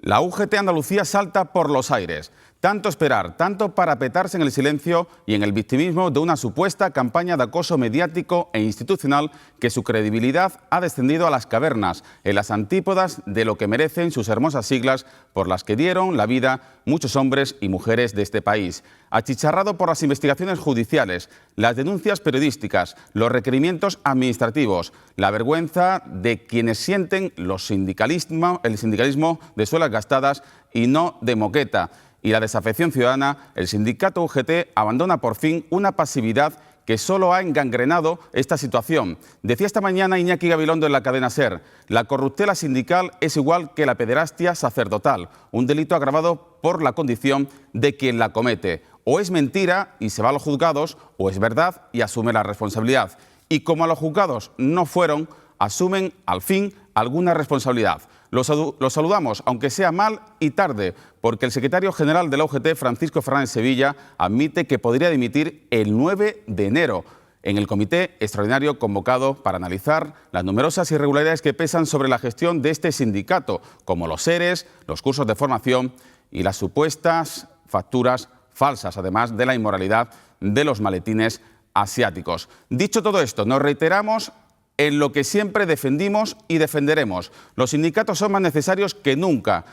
La UGT Andalucía salta por los aires. Tanto esperar, tanto parapetarse en el silencio y en el victimismo de una supuesta campaña de acoso mediático e institucional que su credibilidad ha descendido a las cavernas, en las antípodas de lo que merecen sus hermosas siglas por las que dieron la vida muchos hombres y mujeres de este país. Achicharrado por las investigaciones judiciales, las denuncias periodísticas, los requerimientos administrativos, la vergüenza de quienes sienten el sindicalismo de suelas gastadas y no de moqueta, y la desafección ciudadana, el sindicato UGT abandona por fin una pasividad que solo ha engangrenado esta situación. Decía esta mañana Iñaki Gabilondo en la cadena SER: la corruptela sindical es igual que la pederastia sacerdotal, un delito agravado por la condición de quien la comete. O es mentira y se va a los juzgados, o es verdad y asume la responsabilidad. Y como a los juzgados no fueron, asumen al fin alguna responsabilidad. Los saludamos, aunque sea mal y tarde, porque el secretario general de la UGT, Francisco Fernández Sevilla, admite que podría dimitir el 9 de enero en el comité extraordinario convocado para analizar las numerosas irregularidades que pesan sobre la gestión de este sindicato, como los ERES, los cursos de formación y las supuestas facturas falsas, además de la inmoralidad de los maletines asiáticos. Dicho todo esto, nos reiteramos en lo que siempre defendimos y defenderemos. Los sindicatos son más necesarios que nunca.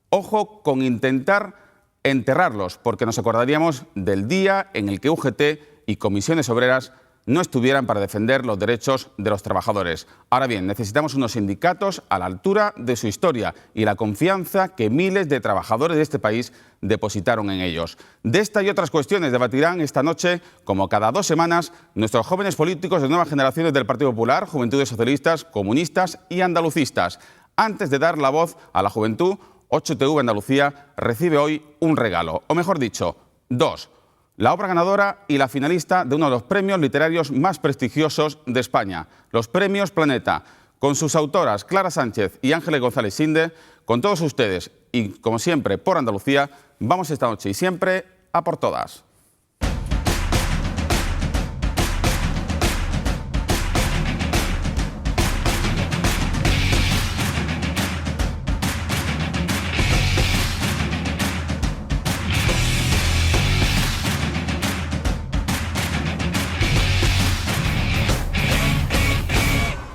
Ojo con intentar enterrarlos, porque nos acordaríamos del día en el que UGT y comisiones obreras no estuvieran para defender los derechos de los trabajadores. Ahora bien, necesitamos unos sindicatos a la altura de su historia y la confianza que miles de trabajadores de este país depositaron en ellos. De esta y otras cuestiones debatirán esta noche, como cada 2 semanas, nuestros jóvenes políticos de nuevas generaciones del Partido Popular, Juventudes Socialistas, Comunistas y Andalucistas. Antes de dar la voz a la juventud, 8TV Andalucía recibe hoy un regalo, o mejor dicho, 2. La obra ganadora y la finalista de uno de los premios literarios más prestigiosos de España, los Premios Planeta, con sus autoras Clara Sánchez y Ángeles González Sinde. Con todos ustedes y, como siempre, por Andalucía, vamos esta noche y siempre a por todas.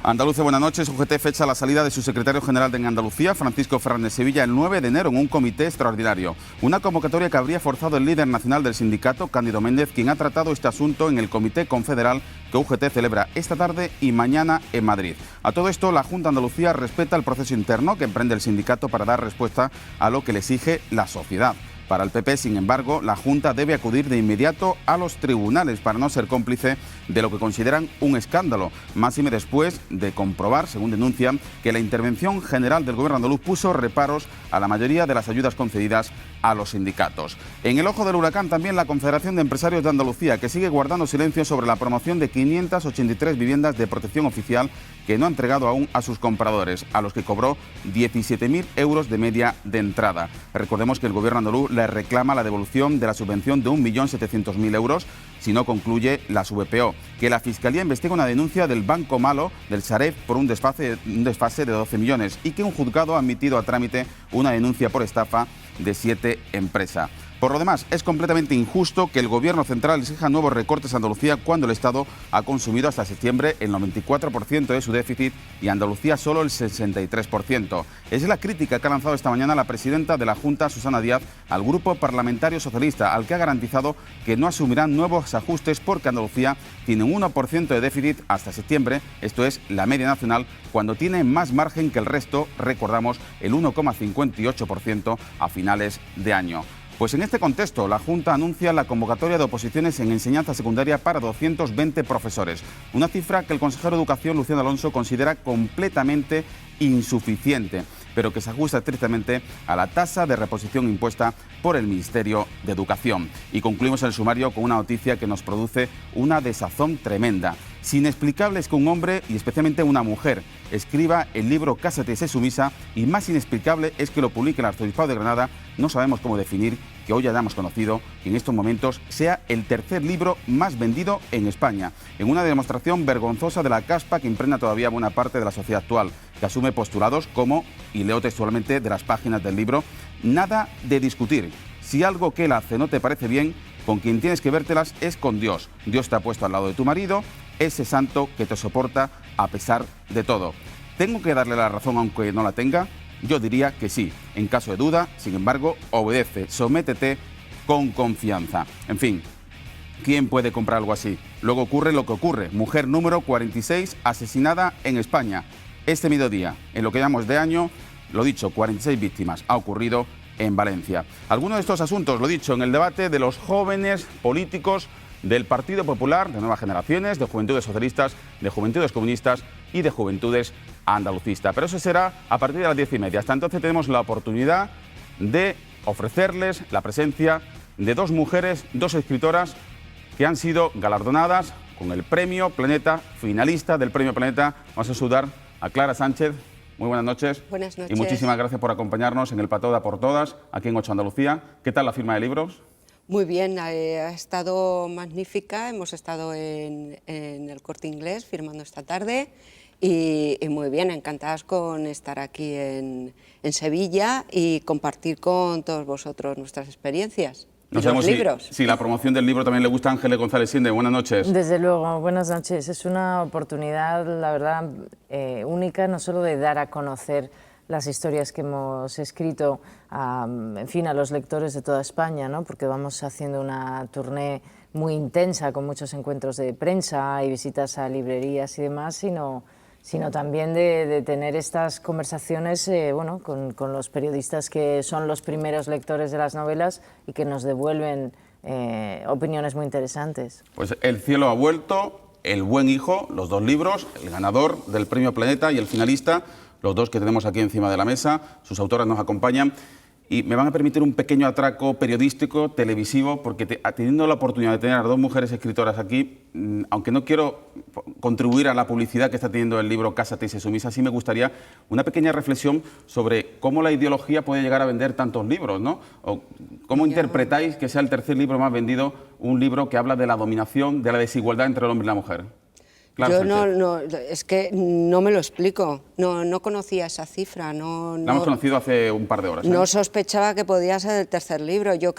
Andalucía, buenas noches. UGT fecha la salida de su secretario general de Andalucía, Francisco Fernández Sevilla, el 9 de enero en un comité extraordinario. Una convocatoria que habría forzado el líder nacional del sindicato, Cándido Méndez, quien ha tratado este asunto en el comité confederal que UGT celebra esta tarde y mañana en Madrid. A todo esto, la Junta de Andalucía respeta el proceso interno que emprende el sindicato para dar respuesta a lo que le exige la sociedad. Para el PP, sin embargo, la Junta debe acudir de inmediato a los tribunales para no ser cómplice de lo que consideran un escándalo, máxime después de comprobar, según denuncian, que la intervención general del Gobierno andaluz puso reparos a la mayoría de las ayudas concedidas a los sindicatos. En el ojo del huracán también la Confederación de Empresarios de Andalucía, que sigue guardando silencio sobre la promoción de 583 viviendas de protección oficial que no ha entregado aún a sus compradores, a los que cobró 17.000 euros de media de entrada. Recordemos que el Gobierno andaluz le reclama la devolución de la subvención de 1.700.000 euros si no concluye la VPO, que la Fiscalía investiga una denuncia del Banco Malo, del Sareb, por un desfase de 12 millones y que un juzgado ha admitido a trámite una denuncia por estafa de 7 empresas. Por lo demás, es completamente injusto que el Gobierno central exija nuevos recortes a Andalucía cuando el Estado ha consumido hasta septiembre el 94% de su déficit y Andalucía solo el 63%. Es la crítica que ha lanzado esta mañana la presidenta de la Junta, Susana Díaz, al Grupo Parlamentario Socialista, al que ha garantizado que no asumirán nuevos ajustes porque Andalucía tiene un 1% de déficit hasta septiembre, esto es la media nacional, cuando tiene más margen que el resto, recordamos, el 1,58% a finales de año. Pues en este contexto, la Junta anuncia la convocatoria de oposiciones en enseñanza secundaria para 220 profesores, una cifra que el consejero de Educación, Luciano Alonso, considera completamente insuficiente, pero que se ajusta estrictamente a la tasa de reposición impuesta por el Ministerio de Educación. Y concluimos el sumario con una noticia que nos produce una desazón tremenda. Es inexplicable es que un hombre, y especialmente una mujer, escriba el libro Cásate y sé sumisa, y más inexplicable es que lo publique el Arzobispado de Granada. No sabemos cómo definir que hoy hayamos conocido que en estos momentos sea el tercer libro más vendido en España, en una demostración vergonzosa de la caspa que impregna todavía buena parte de la sociedad actual, que asume postulados como, y leo textualmente de las páginas del libro, nada de discutir. Si algo que él hace no te parece bien, con quien tienes que vértelas es con Dios. Dios te ha puesto al lado de tu marido, ese santo que te soporta a pesar de todo. ¿Tengo que darle la razón aunque no la tenga? Yo diría que sí. En caso de duda, sin embargo, obedece, sométete con confianza. En fin, ¿quién puede comprar algo así? Luego ocurre lo que ocurre. Mujer número 46 asesinada en España. Este mediodía, en lo que llamamos de año, lo dicho, 46 víctimas. Ha ocurrido en Valencia. Algunos de estos asuntos, lo dicho, en el debate de los jóvenes políticos del Partido Popular, de Nuevas Generaciones, de Juventudes Socialistas, de Juventudes Comunistas y de Juventudes Andalucistas. Pero eso será a partir de las 10:30. Hasta entonces tenemos la oportunidad de ofrecerles la presencia de dos mujeres, dos escritoras que han sido galardonadas con el Premio Planeta, finalista del Premio Planeta. Vamos a saludar a Clara Sánchez. Muy buenas noches. Buenas noches. Y muchísimas gracias por acompañarnos en el plató de A por Todas, aquí en Ocho Andalucía. ¿Qué tal la firma de libros? Muy bien, ha estado magnífica. Hemos estado en el Corte Inglés firmando esta tarde y muy bien, encantadas con estar aquí en Sevilla y compartir con todos vosotros nuestras experiencias. No sabemos libros. si la promoción del libro también le gusta a Ángeles González Sinde. Buenas noches. Desde luego, buenas noches. Es una oportunidad, la verdad, única, no solo de dar a conocer las historias que hemos escrito en fin, a los lectores de toda España, ¿no? Porque vamos haciendo una tournée muy intensa con muchos encuentros de prensa y visitas a librerías y demás, sino también de tener estas conversaciones bueno, con los periodistas que son los primeros lectores de las novelas y que nos devuelven opiniones muy interesantes. Pues El cielo ha vuelto, El buen hijo, los dos libros, el ganador del Premio Planeta y el finalista, los dos que tenemos aquí encima de la mesa, sus autoras nos acompañan. Y me van a permitir un pequeño atraco periodístico, televisivo, porque teniendo la oportunidad de tener a dos mujeres escritoras aquí, aunque no quiero contribuir a la publicidad que está teniendo el libro Cásate y sé sumisa, sí me gustaría una pequeña reflexión sobre cómo la ideología puede llegar a vender tantos libros, ¿no? O cómo interpretáis que sea el tercer libro más vendido, un libro que habla de la dominación, de la desigualdad entre el hombre y la mujer. Claro, yo es que no me lo explico, no conocía esa cifra. La hemos conocido hace un par de horas. No sospechaba que podía ser el tercer libro. Yo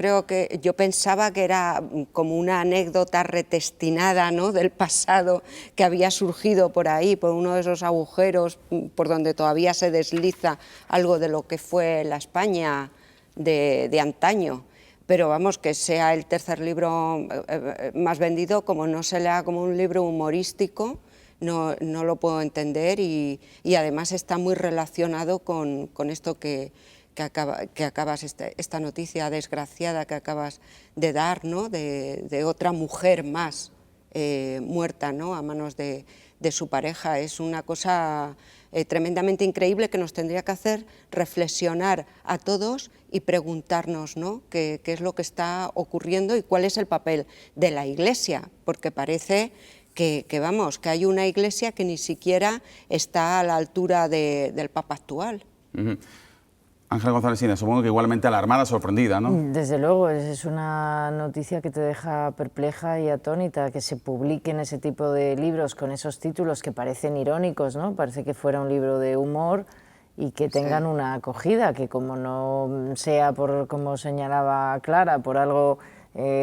pensaba que era como una anécdota retestinada, ¿no?, del pasado, que había surgido por ahí, por uno de esos agujeros por donde todavía se desliza algo de lo que fue la España de antaño. Pero vamos, que sea el tercer libro más vendido, como no se lea como un libro humorístico, no lo puedo entender y además está muy relacionado con esto que acabas, esta noticia desgraciada que acabas de dar, ¿no?, de otra mujer más muerta, ¿no?, a manos de su pareja. Es una cosa tremendamente increíble que nos tendría que hacer reflexionar a todos y preguntarnos, ¿no?, qué es lo que está ocurriendo y cuál es el papel de la Iglesia, porque parece que hay una Iglesia que ni siquiera está a la altura del Papa actual. Ángeles González Sinde, supongo que igualmente alarmada, sorprendida, ¿no? Desde luego, es una noticia que te deja perpleja y atónita, que se publiquen ese tipo de libros con esos títulos que parecen irónicos, ¿no? Parece que fuera un libro de humor y que tengan una acogida, que como no sea por, como señalaba Clara, por algo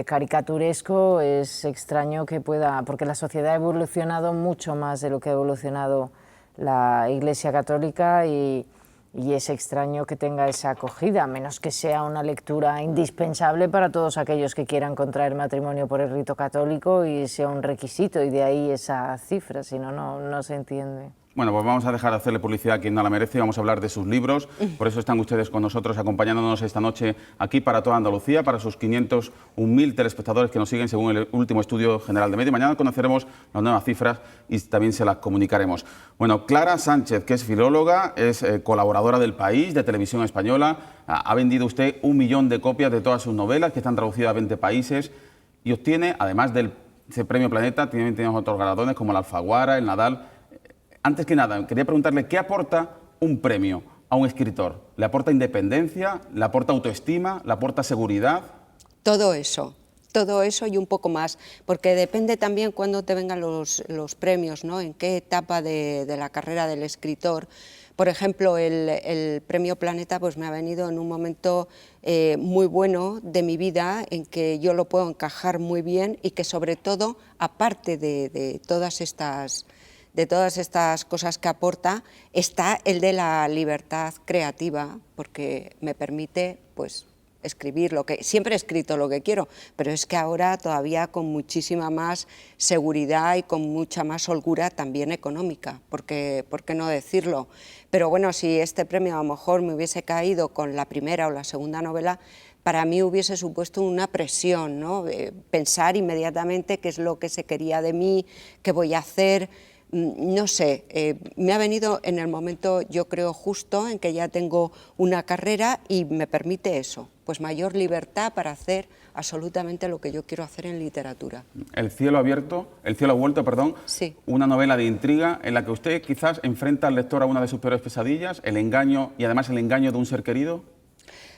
caricaturesco, es extraño que pueda, porque la sociedad ha evolucionado mucho más de lo que ha evolucionado la Iglesia Católica y es extraño que tenga esa acogida, a menos que sea una lectura indispensable para todos aquellos que quieran contraer matrimonio por el rito católico y sea un requisito, y de ahí esa cifra, si no, no se entiende. Bueno, pues vamos a dejar de hacerle publicidad a quien no la merece, vamos a hablar de sus libros, por eso están ustedes con nosotros acompañándonos esta noche aquí para toda Andalucía, para sus 501.000 telespectadores que nos siguen según el último estudio general de medio. Mañana conoceremos las nuevas cifras y también se las comunicaremos. Bueno, Clara Sánchez, que es filóloga, es colaboradora del País, de Televisión Española, ha vendido usted 1 millón de copias de todas sus novelas, que están traducidas a 20 países, y obtiene, además del Premio Planeta, también tenemos otros galardones como el Alfaguara, el Nadal. Antes que nada, quería preguntarle qué aporta un premio a un escritor. ¿Le aporta independencia? ¿Le aporta autoestima? ¿Le aporta seguridad? Todo eso y un poco más, porque depende también cuándo te vengan los premios, ¿no? En qué etapa de la carrera del escritor. Por ejemplo, el Premio Planeta pues me ha venido en un momento muy bueno de mi vida, en que yo lo puedo encajar muy bien y que sobre todo, aparte de todas estas cosas que aporta, está el de la libertad creativa, porque me permite pues escribir lo que siempre he escrito lo que quiero, pero es que ahora todavía con muchísima más seguridad y con mucha más holgura también económica, porque ¿por qué no decirlo? Pero bueno, si este premio a lo mejor me hubiese caído con la primera o la segunda novela, para mí hubiese supuesto una presión, ¿no? Pensar inmediatamente qué es lo que se quería de mí, qué voy a hacer. No sé, me ha venido en el momento, yo creo, justo en que ya tengo una carrera y me permite eso, pues mayor libertad para hacer absolutamente lo que yo quiero hacer en literatura. El cielo vuelto, perdón, Sí. Una novela de intriga en la que usted quizás enfrenta al lector a una de sus peores pesadillas, el engaño y además el engaño de un ser querido.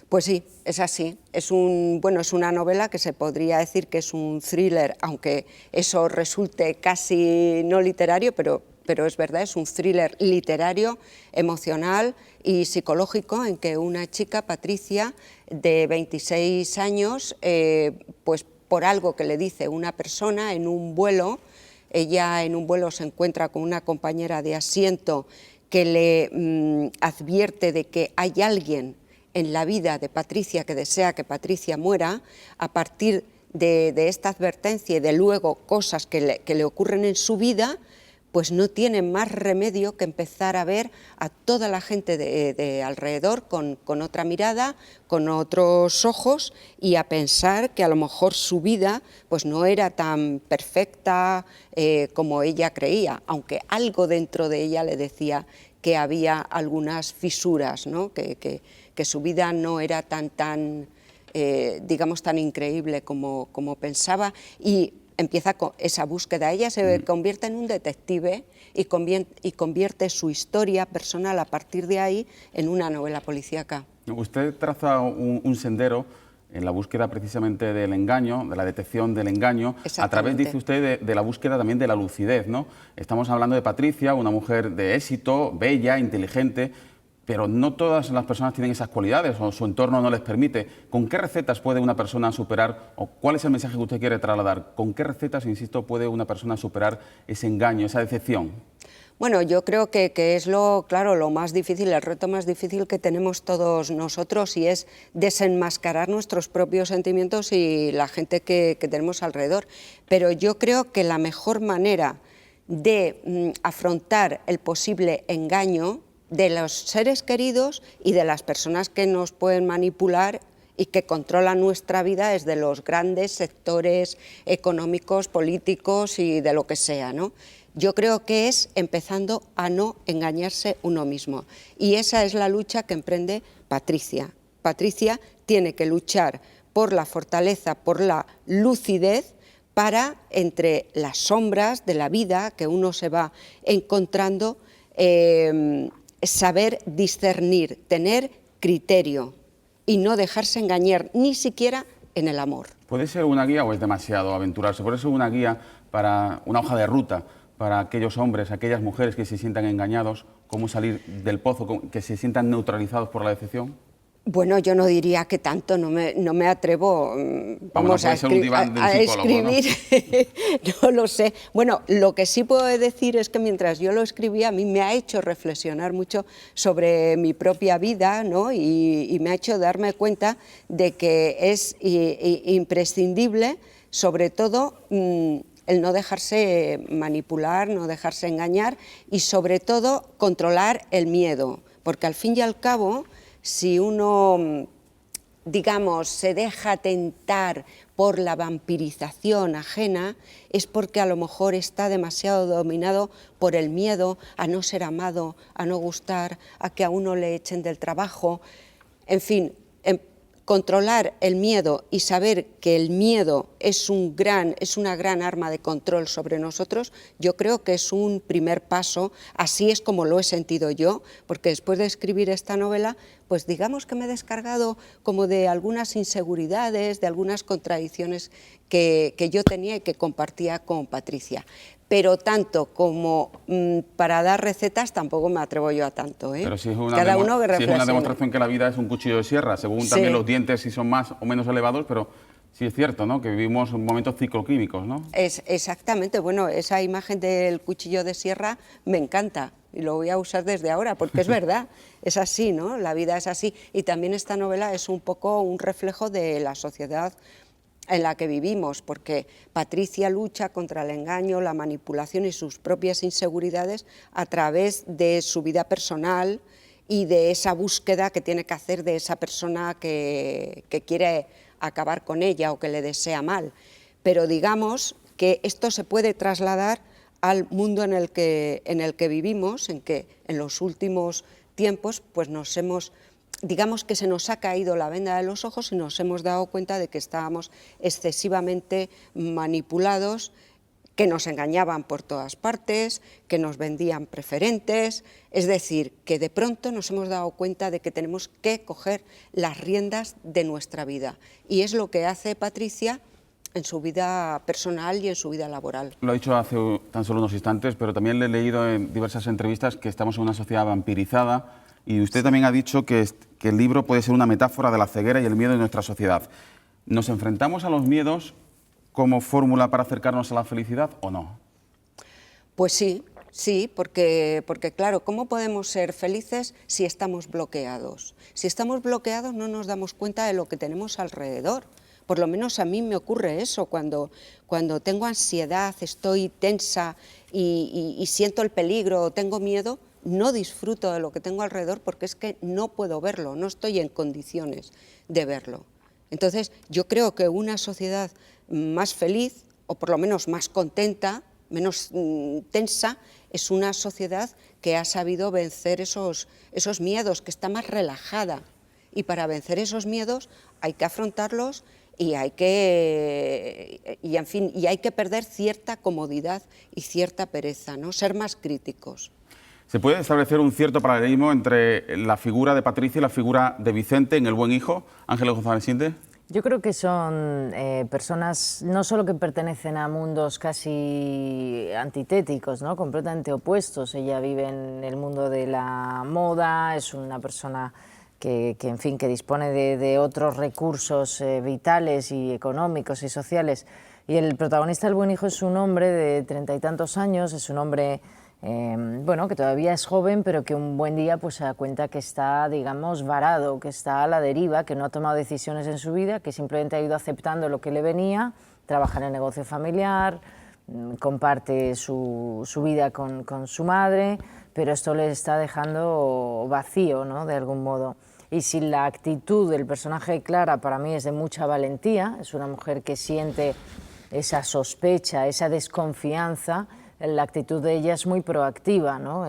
Pues sí, es así. Es una novela que se podría decir que es un thriller, aunque eso resulte casi no literario, pero es verdad, es un thriller literario, emocional y psicológico, en que una chica, Patricia, de 26 años, pues por algo que le dice una persona en un vuelo, ella en un vuelo se encuentra con una compañera de asiento que le advierte de que hay alguien en la vida de Patricia que desea que Patricia muera. A partir de esta advertencia y de luego cosas que le ocurren en su vida, pues no tiene más remedio que empezar a ver a toda la gente de alrededor con otra mirada, con otros ojos, y a pensar que a lo mejor su vida pues no era tan perfecta como ella creía, aunque algo dentro de ella le decía que había algunas fisuras, ¿no? que su vida no era digamos, tan increíble como pensaba, y empieza con esa búsqueda. Ella se convierte en un detective y convierte su historia personal a partir de ahí en una novela policíaca. Usted traza un sendero en la búsqueda precisamente del engaño, de la detección del engaño, a través, dice usted, de la búsqueda también de la lucidez, ¿no? Estamos hablando de Patricia, una mujer de éxito, bella, inteligente, pero no todas las personas tienen esas cualidades o su entorno no les permite. ¿Con qué recetas puede una persona superar, o cuál es el mensaje que usted quiere trasladar? ¿Con qué recetas, insisto, puede una persona superar ese engaño, esa decepción? Bueno, yo creo que es lo más difícil, el reto más difícil que tenemos todos nosotros, y es desenmascarar nuestros propios sentimientos y la gente que tenemos alrededor. Pero yo creo que la mejor manera de afrontar el posible engaño de los seres queridos y de las personas que nos pueden manipular y que controlan nuestra vida es de los grandes sectores económicos, políticos y de lo que sea, ¿no? Yo creo que es empezando a no engañarse uno mismo. Y esa es la lucha que emprende Patricia. Patricia tiene que luchar por la fortaleza, por la lucidez, para, entre las sombras de la vida que uno se va encontrando, saber discernir, tener criterio y no dejarse engañar, ni siquiera en el amor. ¿Puede ser una guía o es demasiado aventurarse? ¿Puede ser una guía para una hoja de ruta para aquellos hombres, aquellas mujeres que se sientan engañados, cómo salir del pozo, que se sientan neutralizados por la decepción? Bueno, yo no diría que tanto, no me atrevo a escribir, ¿no? No lo sé. Bueno, lo que sí puedo decir es que mientras yo lo escribía, a mí me ha hecho reflexionar mucho sobre mi propia vida, ¿no? y me ha hecho darme cuenta de que es imprescindible, sobre todo, el no dejarse manipular, no dejarse engañar, y sobre todo controlar el miedo, porque al fin y al cabo, si uno, digamos, se deja tentar por la vampirización ajena, es porque a lo mejor está demasiado dominado por el miedo a no ser amado, a no gustar, a que a uno le echen del trabajo. En fin, controlar el miedo y saber que el miedo es una gran arma de control sobre nosotros, yo creo que es un primer paso. Así es como lo he sentido yo, porque después de escribir esta novela, pues digamos que me he descargado como de algunas inseguridades, de algunas contradicciones que yo tenía y que compartía con Patricia. Pero tanto como para dar recetas tampoco me atrevo yo a tanto, ¿eh? Pero si es una, Cada uno que si es una reflexione. demostración que la vida es un cuchillo de sierra, según Sí. también los dientes si son más o menos elevados, pero sí es cierto, ¿no?, que vivimos momentos cicloquímicos, ¿no? Exactamente, bueno, esa imagen del cuchillo de sierra me encanta y lo voy a usar desde ahora, porque es verdad, es así, ¿no? La vida es así. Y también esta novela es un poco un reflejo de la sociedad en la que vivimos, porque Patricia lucha contra el engaño, la manipulación y sus propias inseguridades a través de su vida personal y de esa búsqueda que tiene que hacer de esa persona que quiere acabar con ella o que le desea mal. Pero digamos que esto se puede trasladar al mundo en el que vivimos, en que en los últimos tiempos pues digamos que se nos ha caído la venda de los ojos y nos hemos dado cuenta de que estábamos excesivamente manipulados, que nos engañaban por todas partes, que nos vendían preferentes, es decir, que de pronto nos hemos dado cuenta de que tenemos que coger las riendas de nuestra vida. Y es lo que hace Patricia en su vida personal y en su vida laboral. Lo ha dicho hace tan solo unos instantes, pero también le he leído en diversas entrevistas que estamos en una sociedad vampirizada, y usted también ha dicho que el libro puede ser una metáfora de la ceguera y el miedo de nuestra sociedad. ¿Nos enfrentamos a los miedos como fórmula para acercarnos a la felicidad o no? Pues sí, porque claro, ¿cómo podemos ser felices si estamos bloqueados? Si estamos bloqueados no nos damos cuenta de lo que tenemos alrededor. Por lo menos a mí me ocurre eso, cuando tengo ansiedad, estoy tensa y siento el peligro, tengo miedo, no disfruto de lo que tengo alrededor porque es que no puedo verlo, no estoy en condiciones de verlo. Entonces, yo creo que una sociedad más feliz, o por lo menos más contenta, menos tensa, es una sociedad que ha sabido vencer esos miedos, que está más relajada. Y para vencer esos miedos hay que afrontarlos y hay que perder cierta comodidad y cierta pereza, ¿no? Ser más críticos. ¿Se puede establecer un cierto paralelismo entre la figura de Patricia y la figura de Vicente en El buen hijo, Ángeles González Sinde? Yo creo que son personas no solo que pertenecen a mundos casi antitéticos, ¿no?, completamente opuestos. Ella vive en el mundo de la moda, es una persona que en fin, que dispone de otros recursos vitales y económicos y sociales. Y el protagonista del buen hijo es un hombre de 30 y tantos años, es un hombre bueno, que todavía es joven, pero que un buen día pues se da cuenta que está, digamos, varado, que está a la deriva, que no ha tomado decisiones en su vida, que simplemente ha ido aceptando lo que le venía, trabaja en el negocio familiar, comparte su vida con su madre, pero esto le está dejando vacío, ¿no?, de algún modo. Y si la actitud del personaje de Clara para mí es de mucha valentía, es una mujer que siente esa sospecha, esa desconfianza, la actitud de ella es muy proactiva, ¿no?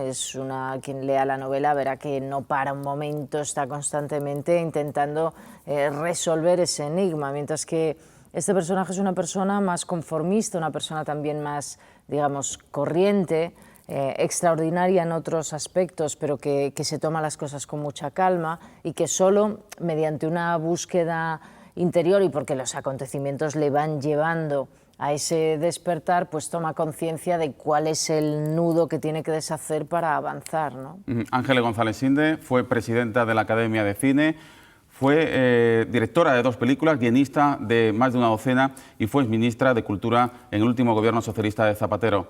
Quien lea la novela verá que no para un momento, está constantemente intentando resolver ese enigma, mientras que este personaje es una persona más conformista, una persona también más, digamos, corriente, extraordinaria en otros aspectos, pero que se toma las cosas con mucha calma y que solo mediante una búsqueda interior y porque los acontecimientos le van llevando a ese despertar, pues toma conciencia de cuál es el nudo que tiene que deshacer para avanzar, ¿no? Ángeles González Sinde fue presidenta de la Academia de Cine, fue directora de 2 películas, guionista de más de una docena y fue ministra de Cultura en el último gobierno socialista de Zapatero.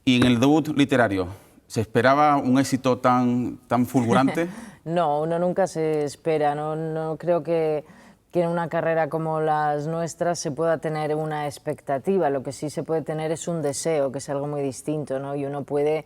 Y en el debut literario, ¿se esperaba un éxito tan fulgurante? No, uno nunca se espera, no creo que en una carrera como las nuestras se pueda tener una expectativa. Lo que sí se puede tener es un deseo, que es algo muy distinto, ¿no? Y uno puede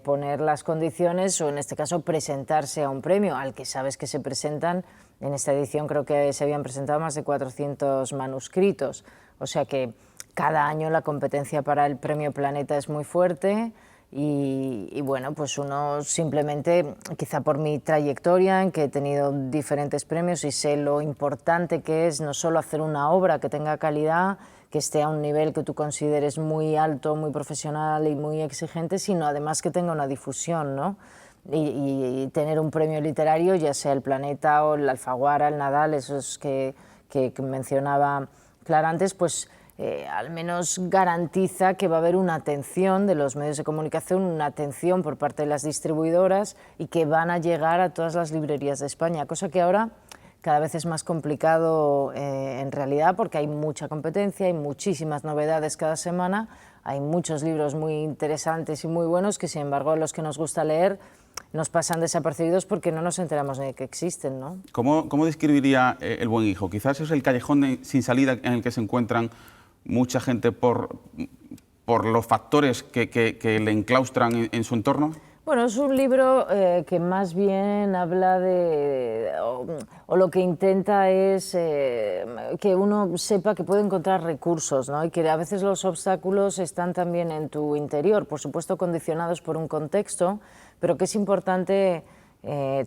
poner las condiciones o en este caso presentarse a un premio al que sabes que se presentan. En esta edición creo que se habían presentado más de 400 manuscritos, o sea que cada año la competencia para el Premio Planeta es muy fuerte. Y bueno, pues uno simplemente, quizá por mi trayectoria, en que he tenido diferentes premios y sé lo importante que es no solo hacer una obra que tenga calidad, que esté a un nivel que tú consideres muy alto, muy profesional y muy exigente, sino además que tenga una difusión, ¿no? Y tener un premio literario, ya sea el Planeta o el Alfaguara, el Nadal, esos que mencionaba Clara antes, pues al menos garantiza que va a haber una atención de los medios de comunicación, una atención por parte de las distribuidoras y que van a llegar a todas las librerías de España, cosa que ahora cada vez es más complicado en realidad, porque hay mucha competencia, hay muchísimas novedades cada semana, hay muchos libros muy interesantes y muy buenos que, sin embargo, a los que nos gusta leer nos pasan desapercibidos porque no nos enteramos de que existen, ¿no? ¿Cómo describiría El buen hijo? Quizás es el callejón sin salida en el que se encuentran mucha gente por los factores que le enclaustran en su entorno. Bueno, es un libro que más bien habla de, o lo que intenta es que uno sepa que puede encontrar recursos, ¿no? Y que a veces los obstáculos están también en tu interior, por supuesto condicionados por un contexto, pero que es importante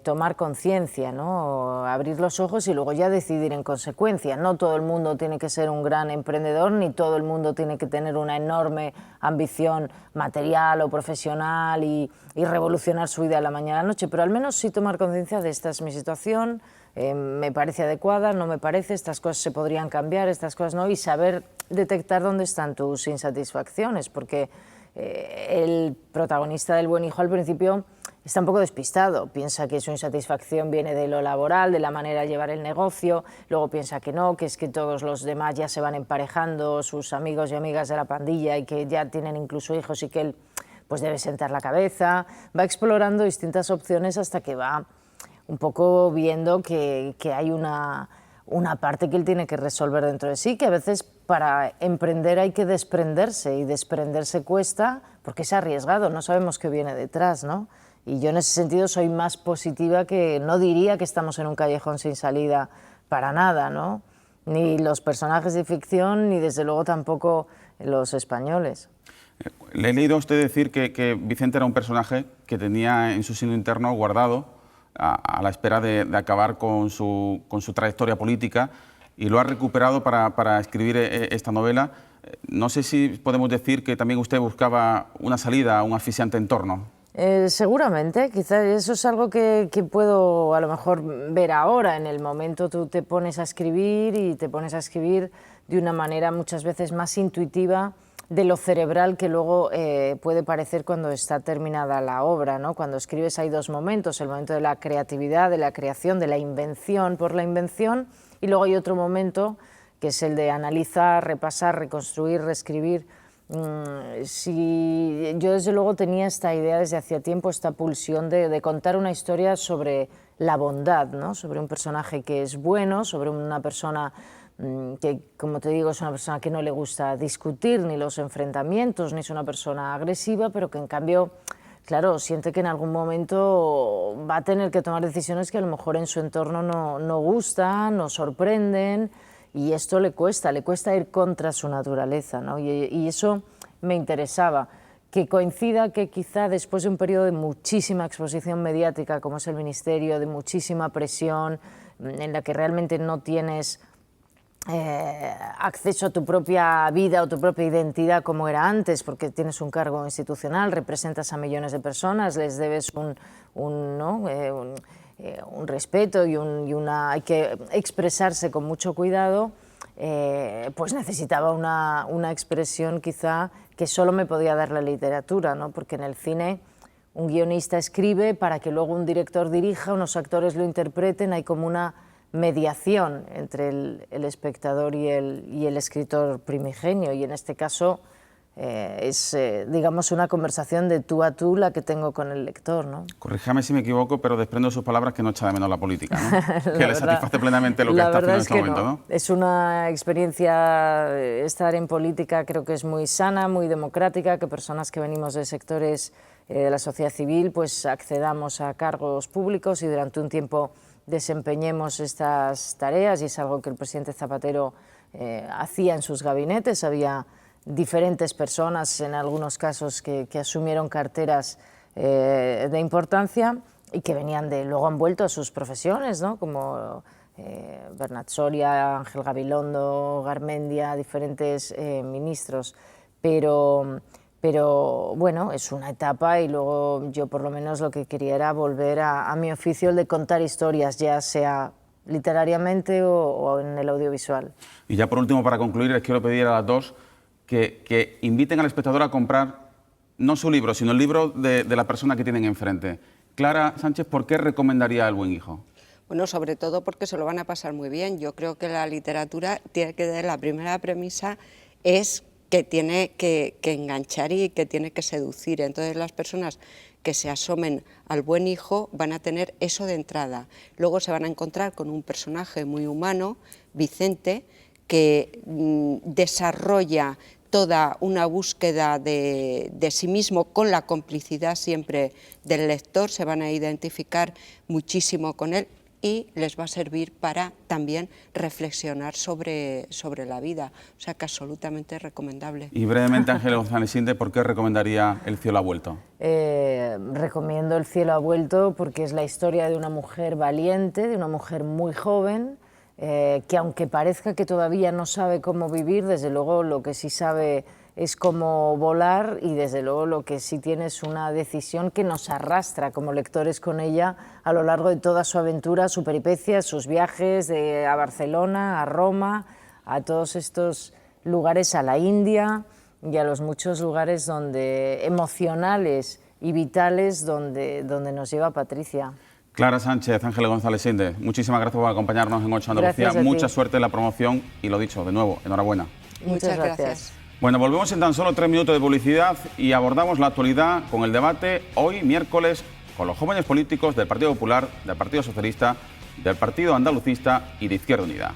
tomar conciencia, ¿no? Abrir los ojos y luego ya decidir en consecuencia. No todo el mundo tiene que ser un gran emprendedor, ni todo el mundo tiene que tener una enorme ambición material o profesional y revolucionar su vida de la mañana a la noche, pero al menos sí tomar conciencia de esta es mi situación, me parece adecuada, no me parece, estas cosas se podrían cambiar, estas cosas no, y saber detectar dónde están tus insatisfacciones, porque el protagonista del buen hijo al principio está un poco despistado, piensa que su insatisfacción viene de lo laboral, de la manera de llevar el negocio, luego piensa que no, que es que todos los demás ya se van emparejando, sus amigos y amigas de la pandilla y que ya tienen incluso hijos y que él pues debe sentar la cabeza, va explorando distintas opciones hasta que va un poco viendo que hay una parte que él tiene que resolver dentro de sí, que a veces para emprender hay que desprenderse y desprenderse cuesta porque es arriesgado, no sabemos qué viene detrás, ¿no? Y yo en ese sentido soy más positiva, que no diría que estamos en un callejón sin salida para nada, ¿no? Ni los personajes de ficción, ni desde luego tampoco los españoles. Le he leído a usted decir que Vicente era un personaje que tenía en su seno interno guardado a la espera de acabar con su trayectoria política y lo ha recuperado para escribir esta novela. No sé si podemos decir que también usted buscaba una salida a un asfixiante entorno. Seguramente, quizás eso es algo que puedo a lo mejor ver ahora. En el momento tú te pones a escribir y te pones a escribir de una manera muchas veces más intuitiva de lo cerebral que luego puede parecer cuando está terminada la obra, ¿no? Cuando escribes hay dos momentos, el momento de la creatividad, de la creación, de la invención por la invención, y luego hay otro momento que es el de analizar, repasar, reconstruir, reescribir. Si yo desde luego tenía esta idea desde hacía tiempo, esta pulsión de contar una historia sobre la bondad, ¿no? Sobre un personaje que es bueno, sobre una persona que, como te digo, es una persona que no le gusta discutir ni los enfrentamientos, ni es una persona agresiva, pero que en cambio, claro, siente que en algún momento va a tener que tomar decisiones que a lo mejor en su entorno no gustan, no sorprenden, y esto le cuesta ir contra su naturaleza, ¿no? Y eso me interesaba, que coincida que quizá después de un periodo de muchísima exposición mediática, como es el Ministerio, de muchísima presión, en la que realmente no tienes acceso a tu propia vida o tu propia identidad como era antes, porque tienes un cargo institucional, representas a millones de personas, les debes un respeto y hay que expresarse con mucho cuidado, pues necesitaba una expresión quizá que solo me podía dar la literatura, ¿no? Porque en el cine un guionista escribe para que luego un director dirija, unos actores lo interpreten, hay como una mediación entre el espectador y el escritor primigenio, y en este caso es, digamos, una conversación de tú a tú la que tengo con el lector, ¿no? Corríjame si me equivoco, pero desprendo de sus palabras que no echa de menos la política, ¿no? Que le satisface plenamente lo que está haciendo en este momento, ¿no? Es una experiencia, estar en política creo que es muy sana, muy democrática, que personas que venimos de sectores de la sociedad civil pues accedamos a cargos públicos y durante un tiempo desempeñemos estas tareas, y es algo que el presidente Zapatero hacía en sus gabinetes. Había diferentes personas, en algunos casos que asumieron carteras de importancia y que luego han vuelto a sus profesiones, ¿no? Como Bernat Soria, Ángel Gabilondo, Garmendia, diferentes ministros, pero bueno, es una etapa y luego yo por lo menos lo que quería era volver a mi oficio, el de contar historias, ya sea literariamente o en el audiovisual. Y ya por último, para concluir, les quiero pedir a las dos que inviten al espectador a comprar no su libro, sino el libro de la persona que tienen enfrente. Clara Sánchez, ¿por qué recomendaría El buen hijo? Bueno, sobre todo porque se lo van a pasar muy bien. Yo creo que la literatura tiene que dar, la primera premisa es que tiene que enganchar y que tiene que seducir. Entonces las personas que se asomen al buen hijo van a tener eso de entrada. Luego se van a encontrar con un personaje muy humano, Vicente, que desarrolla toda una búsqueda de sí mismo con la complicidad siempre del lector, se van a identificar muchísimo con él y les va a servir para también reflexionar sobre la vida, o sea que absolutamente recomendable. Y brevemente, Ángel González Sinde, ¿por qué recomendaría El cielo ha vuelto? Recomiendo El cielo ha vuelto porque es la historia de una mujer valiente, de una mujer muy joven, que aunque parezca que todavía no sabe cómo vivir, desde luego lo que sí sabe es cómo volar y desde luego lo que sí tiene es una decisión que nos arrastra como lectores con ella a lo largo de toda su aventura, su peripecia, sus viajes a Barcelona, a Roma, a todos estos lugares, a la India y a los muchos lugares emocionales y vitales donde nos lleva Patricia. Clara Sánchez, Ángel González Sinde, muchísimas gracias por acompañarnos en 8 Andalucía. Mucha suerte en la promoción y lo dicho, de nuevo, enhorabuena. Muchas gracias. Bueno, volvemos en tan solo 3 minutos de publicidad y abordamos la actualidad con el debate hoy, miércoles, con los jóvenes políticos del Partido Popular, del Partido Socialista, del Partido Andalucista y de Izquierda Unida.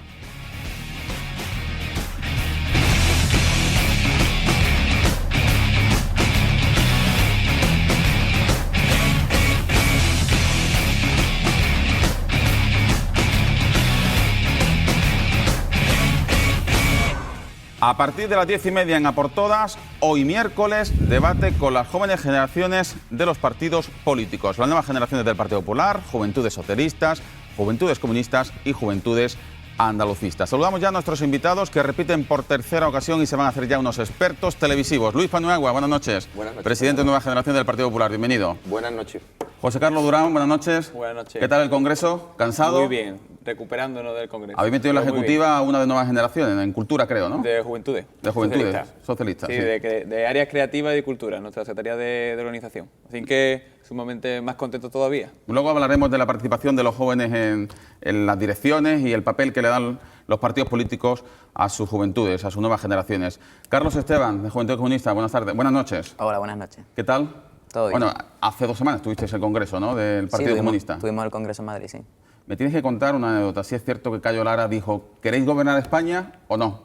A partir de las 10:30 en A por Todas, hoy miércoles, debate con las jóvenes generaciones de los partidos políticos. Las nuevas generaciones del Partido Popular, Juventudes Socialistas, Juventudes Comunistas y Juventudes Andalucistas. Saludamos ya a nuestros invitados que repiten por tercera ocasión y se van a hacer ya unos expertos televisivos. Luis Paniagua, buenas noches. Buenas noches. Presidente de Nueva Generación del Partido Popular, bienvenido. Buenas noches. José Carlos Durán, buenas noches. Buenas noches. ¿Qué tal el Congreso? ¿Cansado? Muy bien, recuperándonos del Congreso. Habéis metido en la Muy ejecutiva a una de Nuevas Generaciones, en Cultura creo, ¿no? bien. De Juventudes. De Juventudes Socialistas. Sí, de áreas creativas y de cultura, nuestra Secretaría de Organización. Así que sumamente más contento todavía. Luego hablaremos de la participación de los jóvenes en las direcciones y el papel que le dan los partidos políticos a sus juventudes, a sus nuevas generaciones. Carlos Esteban, de Juventud Comunista, buenas tardes. Buenas noches. Hola, buenas noches. ¿Qué tal? Todo bien. Bueno, hace 2 semanas tuvisteis el Congreso, ¿no?, del Partido Comunista. Tuvimos el Congreso en Madrid, sí. Me tienes que contar una anécdota. Si es cierto que Cayo Lara dijo, ¿queréis gobernar España o no?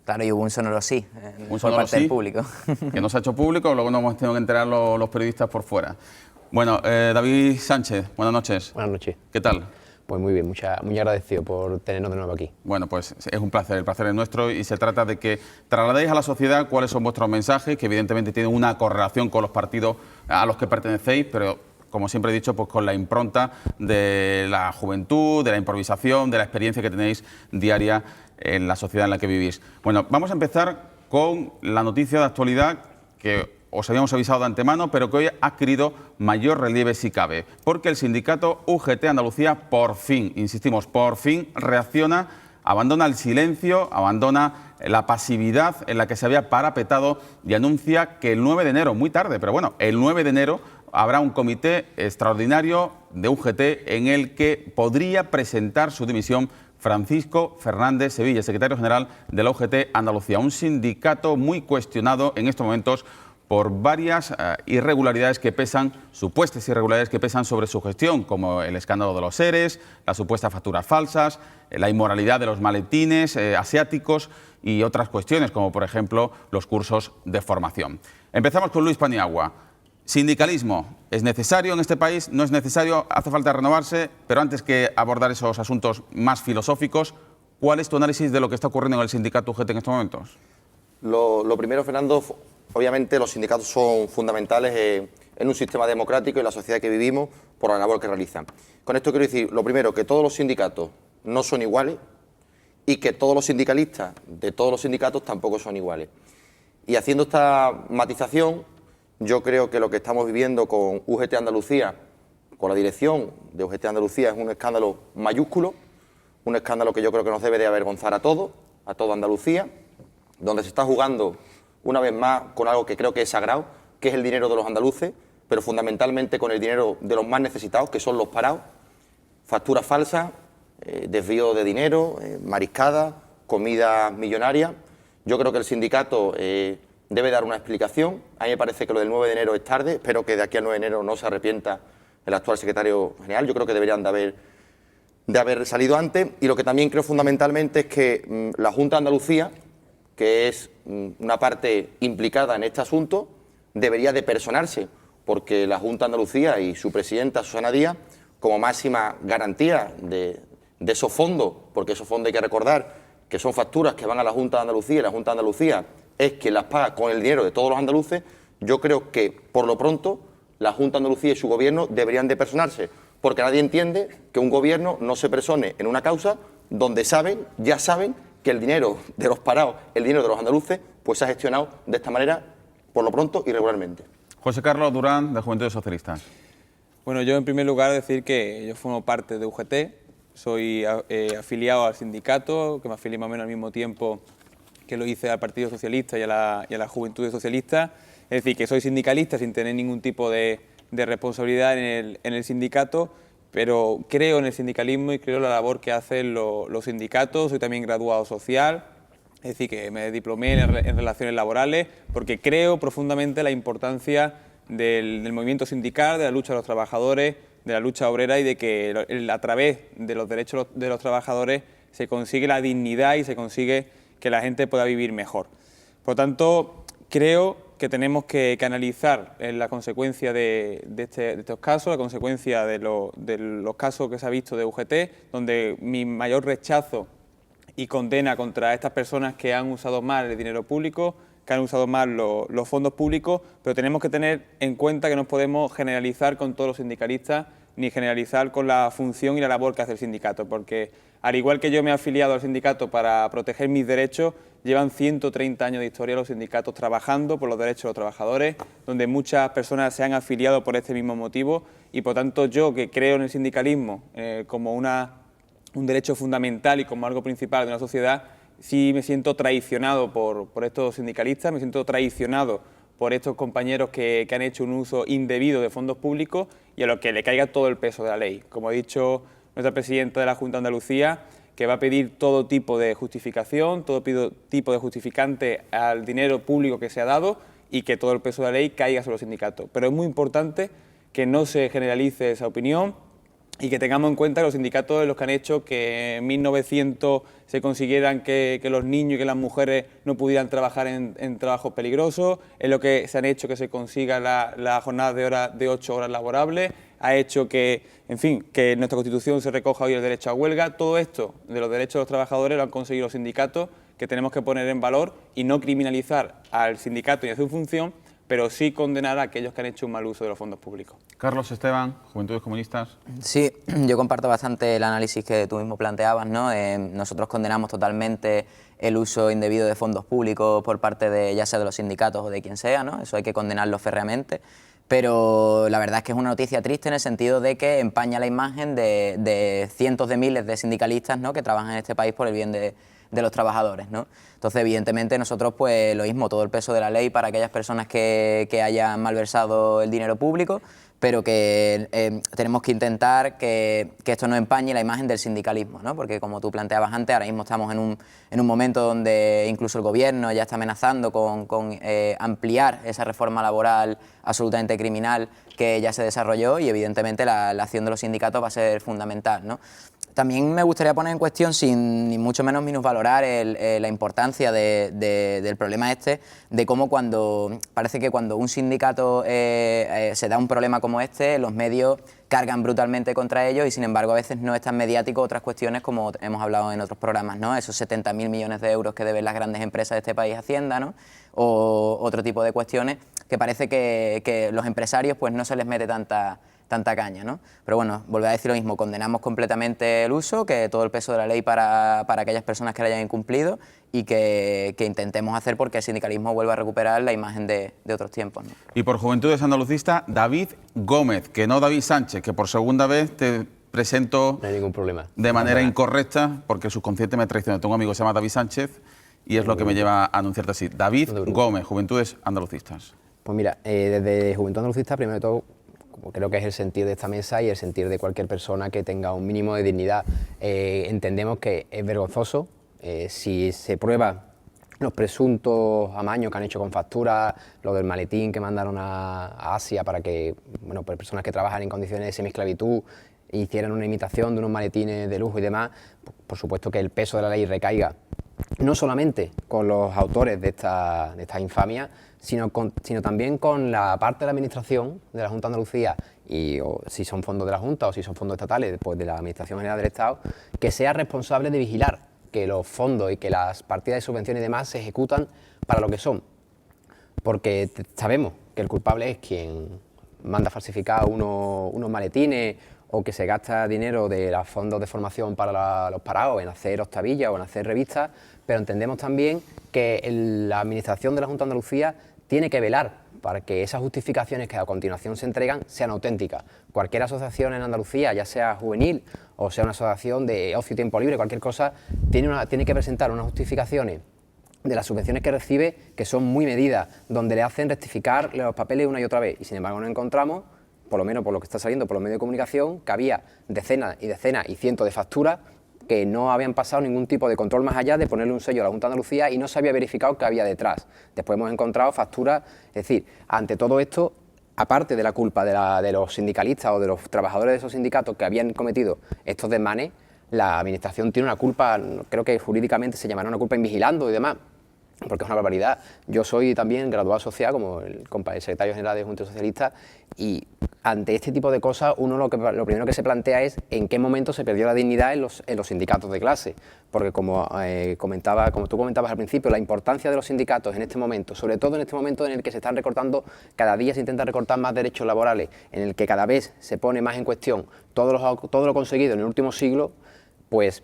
Claro, y hubo un sonoro sí, Un por sonoro parte sí, del público. que no se ha hecho público, luego nos hemos tenido que enterar los periodistas por fuera. Bueno, David Sánchez, buenas noches. Buenas noches. ¿Qué tal? Pues muy bien, muy agradecido por tenernos de nuevo aquí. Bueno, pues es un placer, el placer es nuestro y se trata de que trasladéis a la sociedad cuáles son vuestros mensajes, que evidentemente tienen una correlación con los partidos a los que pertenecéis, pero como siempre he dicho, pues con la impronta de la juventud, de la improvisación, de la experiencia que tenéis diaria en la sociedad en la que vivís. Bueno, vamos a empezar con la noticia de actualidad que os habíamos avisado de antemano, pero que hoy ha adquirido mayor relieve si cabe, porque el sindicato UGT Andalucía por fin, insistimos, por fin reacciona, abandona el silencio, abandona la pasividad en la que se había parapetado y anuncia que el 9 de enero, muy tarde, pero bueno, el 9 de enero habrá un comité extraordinario de UGT en el que podría presentar su dimisión Francisco Fernández Sevilla, secretario general de la UGT Andalucía, un sindicato muy cuestionado en estos momentos por varias irregularidades que pesan, supuestas irregularidades que pesan sobre su gestión, como el escándalo de los ERES, las supuestas facturas falsas, la inmoralidad de los maletines asiáticos y otras cuestiones, como por ejemplo los cursos de formación. Empezamos con Luis Paniagua. Sindicalismo, ¿es necesario en este país? ¿No es necesario? ¿Hace falta renovarse? Pero antes que abordar esos asuntos más filosóficos, ¿cuál es tu análisis de lo que está ocurriendo en el sindicato UGT en estos momentos? Lo primero, Fernando, obviamente los sindicatos son fundamentales en un sistema democrático y en la sociedad que vivimos por la labor que realizan. Con esto quiero decir, lo primero, que todos los sindicatos no son iguales y que todos los sindicalistas de todos los sindicatos tampoco son iguales. Y haciendo esta matización, yo creo que lo que estamos viviendo con UGT Andalucía, con la dirección de UGT Andalucía, es un escándalo mayúsculo, un escándalo que yo creo que nos debe de avergonzar a toda Andalucía, donde se está jugando una vez más con algo que creo que es sagrado, que es el dinero de los andaluces, pero fundamentalmente con el dinero de los más necesitados, que son los parados, facturas falsas, desvío de dinero, mariscadas, comida millonaria. Yo creo que el sindicato debe dar una explicación. A mí me parece que lo del 9 de enero es tarde, espero que de aquí al 9 de enero no se arrepienta el actual secretario general, yo creo que deberían de haber salido antes, y lo que también creo fundamentalmente es que la Junta de Andalucía, que es una parte implicada en este asunto, debería de personarse, porque la Junta de Andalucía y su presidenta, Susana Díaz, como máxima garantía de esos fondos, porque esos fondos hay que recordar que son facturas que van a la Junta de Andalucía, y la Junta de Andalucía es quien las paga con el dinero de todos los andaluces. Yo creo que, por lo pronto, la Junta de Andalucía y su gobierno deberían de personarse, porque nadie entiende que un gobierno no se persone en una causa donde ya saben que el dinero de los parados, el dinero de los andaluces, pues se ha gestionado de esta manera, por lo pronto, irregularmente. José Carlos Durán, de Juventudes Socialistas. Bueno, yo en primer lugar decir que yo formo parte de UGT, soy afiliado al sindicato, que me afilié más o menos al mismo tiempo que lo hice al Partido Socialista y a la Juventudes Socialistas. Es decir, que soy sindicalista sin tener ningún tipo de responsabilidad en el sindicato, pero creo en el sindicalismo y creo en la labor que hacen los sindicatos. Soy también graduado social, es decir, que me diplomé en relaciones laborales, porque creo profundamente la importancia del movimiento sindical, de la lucha de los trabajadores, de la lucha obrera, y de que a través de los derechos de los trabajadores se consigue la dignidad y se consigue que la gente pueda vivir mejor. Por lo tanto, creo que tenemos que analizar la consecuencia de estos casos, la consecuencia de los casos que se ha visto de UGT, donde mi mayor rechazo y condena contra estas personas que han usado mal el dinero público, que han usado mal los fondos públicos, pero tenemos que tener en cuenta que no podemos generalizar con todos los sindicalistas ni generalizar con la función y la labor que hace el sindicato, porque al igual que yo me he afiliado al sindicato para proteger mis derechos, llevan 130 años de historia los sindicatos trabajando por los derechos de los trabajadores, donde muchas personas se han afiliado por este mismo motivo, y por tanto yo, que creo en el sindicalismo como un derecho fundamental y como algo principal de una sociedad, sí me siento traicionado por estos sindicalistas, me siento traicionado por estos compañeros que han hecho un uso indebido de fondos públicos y a los que le caiga todo el peso de la ley. Como ha dicho nuestra presidenta de la Junta de Andalucía, que va a pedir todo tipo de justificación, todo tipo de justificante al dinero público que se ha dado, y que todo el peso de la ley caiga sobre los sindicatos. Pero es muy importante que no se generalice esa opinión y que tengamos en cuenta que los sindicatos son los que han hecho que en 1900 se consiguieran que los niños y que las mujeres no pudieran trabajar en trabajos peligrosos, es lo que se han hecho que se consiga la jornada de 8 horas laborables, ha hecho que, en fin, que en nuestra Constitución se recoja hoy el derecho a huelga. Todo esto de los derechos de los trabajadores lo han conseguido los sindicatos, que tenemos que poner en valor y no criminalizar al sindicato y a su función, pero sí condenar a aquellos que han hecho un mal uso de los fondos públicos. Carlos Esteban, Juventudes Comunistas. Sí, yo comparto bastante el análisis que tú mismo planteabas, ¿no? Nosotros condenamos totalmente el uso indebido de fondos públicos por parte de, ya sea de los sindicatos o de quien sea, ¿no? Eso hay que condenarlo férreamente. Pero la verdad es que es una noticia triste en el sentido de que empaña la imagen de cientos de miles de sindicalistas, ¿no?, que trabajan en este país por el bien de los trabajadores, ¿no? Entonces, evidentemente, nosotros, pues lo mismo, todo el peso de la ley para aquellas personas que hayan malversado el dinero público, pero que tenemos que intentar que esto no empañe la imagen del sindicalismo, ¿no? Porque, como tú planteabas antes, ahora mismo estamos en un momento donde incluso el gobierno ya está amenazando con ampliar esa reforma laboral absolutamente criminal que ya se desarrolló, y evidentemente la acción de los sindicatos va a ser fundamental, ¿no? También me gustaría poner en cuestión, sin ni mucho menos minusvalorar la importancia del problema este, de cómo parece que cuando un sindicato se da un problema como este, los medios cargan brutalmente contra ellos y sin embargo a veces no es tan mediático otras cuestiones como hemos hablado en otros programas, ¿no? Esos 70.000 millones de euros que deben las grandes empresas de este país a Hacienda, ¿no? O otro tipo de cuestiones que parece que los empresarios pues no se les mete tanta caña, ¿no? Pero bueno, volver a decir lo mismo, condenamos completamente el uso, que todo el peso de la ley para aquellas personas que la hayan incumplido y que intentemos hacer porque el sindicalismo vuelva a recuperar la imagen de otros tiempos, ¿no? Y por Juventudes Andalucistas, David Gómez, que no David Sánchez, que por segunda vez te presento No hay ningún problema. de manera incorrecta porque el subconsciente me traiciona. Tengo un amigo que se llama David Sánchez y es lo que me lleva a anunciarte así. David Gómez, Juventudes Andalucistas. Pues mira, desde Juventud Andalucista, primero de todo, como creo que es el sentir de esta mesa y el sentir de cualquier persona que tenga un mínimo de dignidad, entendemos que es vergonzoso si se prueba los presuntos amaños que han hecho con facturas, lo del maletín que mandaron a Asia para que, bueno, pues personas que trabajan en condiciones de semiesclavitud hicieran una imitación de unos maletines de lujo y demás. Por supuesto que el peso de la ley recaiga no solamente con los autores de esta infamia, sino también con la parte de la Administración de la Junta de Andalucía, o si son fondos de la Junta o si son fondos estatales, pues de la Administración General del Estado, que sea responsable de vigilar que los fondos y que las partidas de subvenciones y demás se ejecutan para lo que son. Porque sabemos que el culpable es quien manda falsificar unos maletines o que se gasta dinero de los fondos de formación para los parados en hacer octavillas o en hacer revistas, pero entendemos también que la Administración de la Junta de Andalucía tiene que velar para que esas justificaciones que a continuación se entregan sean auténticas. Cualquier asociación en Andalucía, ya sea juvenil o sea una asociación de ocio y tiempo libre, cualquier cosa, tiene que presentar unas justificaciones de las subvenciones que recibe que son muy medidas, donde le hacen rectificar los papeles una y otra vez. Y sin embargo nos encontramos, por lo menos por lo que está saliendo por los medios de comunicación, que había decenas y decenas y cientos de facturas que no habían pasado ningún tipo de control más allá de ponerle un sello a la Junta de Andalucía y no se había verificado qué había detrás. Después hemos encontrado facturas, es decir, ante todo esto, aparte de la culpa de los sindicalistas o de los trabajadores de esos sindicatos que habían cometido estos desmanes, la Administración tiene una culpa, creo que jurídicamente se llamará una culpa invigilando y demás, porque es una barbaridad. Yo soy también graduado asociado, como el secretario general de Juventud Socialista, y ante este tipo de cosas uno lo primero que se plantea es en qué momento se perdió la dignidad en los sindicatos de clase, porque como tú comentabas al principio, la importancia de los sindicatos en este momento, sobre todo en este momento en el que se están recortando, cada día se intenta recortar más derechos laborales, en el que cada vez se pone más en cuestión todo lo conseguido en el último siglo, pues